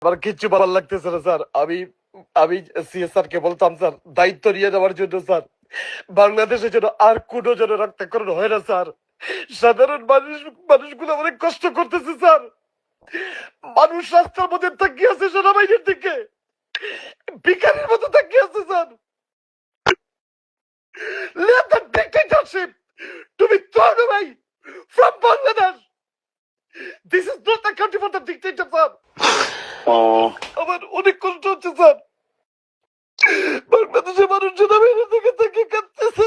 আমার কিচ্ছু ভালো লাগতেছে না স্যার। আমি আমি সিএসআর কে বলতাম স্যার দায়িত্ব নিয়ে নেওয়ার জন্য স্যার, বাংলাদেশের জন্য আর কোনো জন রক্তকরণ হয় না স্যার। সাধারণ মানুষগুলো অনেক কষ্ট করতেছে স্যার। মানুষ রাস্তার মধ্যে তাকিয়ে আছে সেনাবাহিনীর দিকে, ভিখারির মতো তাকিয়ে আছে sir. Let the dictatorship to be thrown away from Bangladesh. This is not the country for the dictator, sir. আমার অনেক কষ্ট হচ্ছে স্যার। বাংলাদেশের মানুষ সেনাবাহিনীর দিকে তাকিয়ে কাঁদতেছে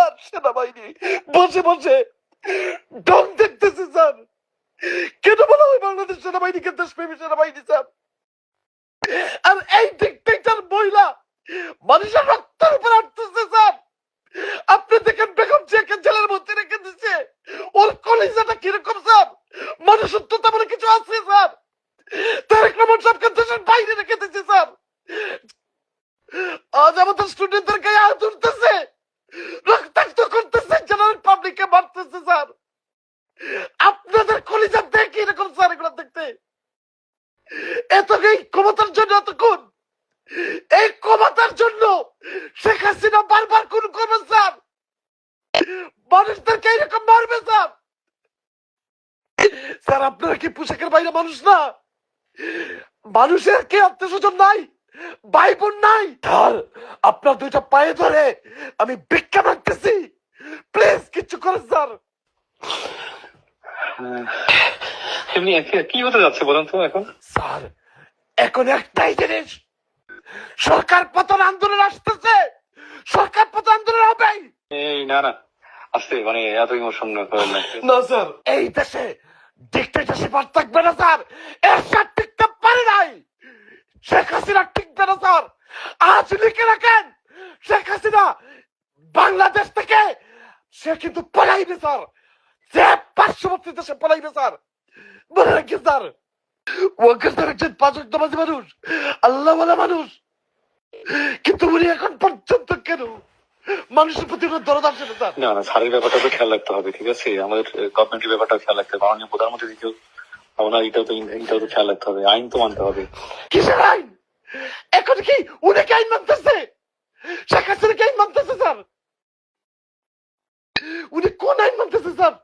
আর সেনাবাহিনী বসে বসে ঢং দেখতেছে স্যার। কেন বলা হয় বাংলাদেশ সেনাবাহিনীকে দেশপ্রেমী সেনাবাহিনী স্যার? আর এই ডিক্টেটর মহিলা মানুষের রক্তের উপর আটতেছে স্যার। আপনি দেখেন বেগম জিয়াকে জেলের মধ্যে রেখে দিচ্ছে, ওর কলিজাটা কিরকম স্যার? মানুষত্বতা বলে কিছু আছে স্যার? তারেক রহমান সাহেবকে দেশের বাইরে রেখে দিচ্ছে স্যার। আজ আমাদের স্টুডেন্টদের গায়ে হাত উঠতেছে, রক্তাক্ত করতেছে, জেনারেল পাবলিককে মারতেছে স্যার। আপনাদের কলিজা দেখে এরকম স্যার এগুলো দেখতে। এই ক্ষমতার জন্য এতক্ষণ, এই ক্ষমতার জন্য শেখ হাসিনা বারবার খুন করবে স্যার, মানুষদেরকে এরকম মারবে স্যার। স্যার আপনারা কি পোশাকের বাইরে মানুষ না? মানুষের কি আত্মীয় স্বজন নাই, ভাই বোন নাই? স্যার আপনার দুইটা পায়ে ধরে আমি ভিক্ষা মাগতেছি, প্লিজ কিছু করেন স্যার। এমনি কি হতে যাচ্ছে বলেন তো এখন? স্যার এখন একটাই জিনিস, সরকার পতন আন্দোলন আসতেছে, সরকার পতন আন্দোলন হবে। এই না না আসতে মানে এত ইমোশন করেন না স্যার, এই দেশে ডিক্টেটরশিপ আর থাকবে না স্যার। এরশাদ টিকতে পারে নাই, শেখ হাসিনা টিকবে না স্যার। আজ লিখে রাখেন, শেখ হাসিনা বাংলাদেশ থেকে সে কিন্তু পলাইবে স্যার, যে পার্শ্ববর্তী দেশে পলাইবে স্যার। মনে রাখি স্যার, ওয়াকার স্যার একজন পাঁচ ওয়াক্ত নামাজি মানুষ, আল্লাহওয়ালা মানুষ, কিন্তু উনি এখন পর্যন্ত কেন মানুষের প্রতি কোনো দরদ আসে না স্যার? না না স্যারের ব্যাপারটা তো খেয়াল রাখতে হবে, ঠিক আছে? আমাদের গভর্নমেন্টের ব্যাপারটা খেয়াল রাখতে হবে, মাননীয় প্রধানমন্ত্রী দিকেও ওনার এটাও তো খেয়াল রাখতে হবে, আইন তো মানতে হবে। কিসের আইন? এখন কি উনি কি আইন মানতেছে? শেখ হাসিনা কি আইন মানতেছে স্যার? উনি কোন আইন মানতেছে স্যার?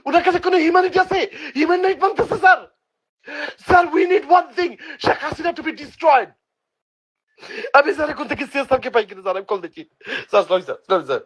উনার কাছে কোনো হিউম্যানিটি আছে? হিউম্যান রাইট মানতেছে sir? Sir we need one thing, Sheikh Hasina to be destroyed. আমি স্যার এখন থেকে সিএসআর কে পাই কিনা স্যার, আমি কল দিচ্ছি স্যার। স্যার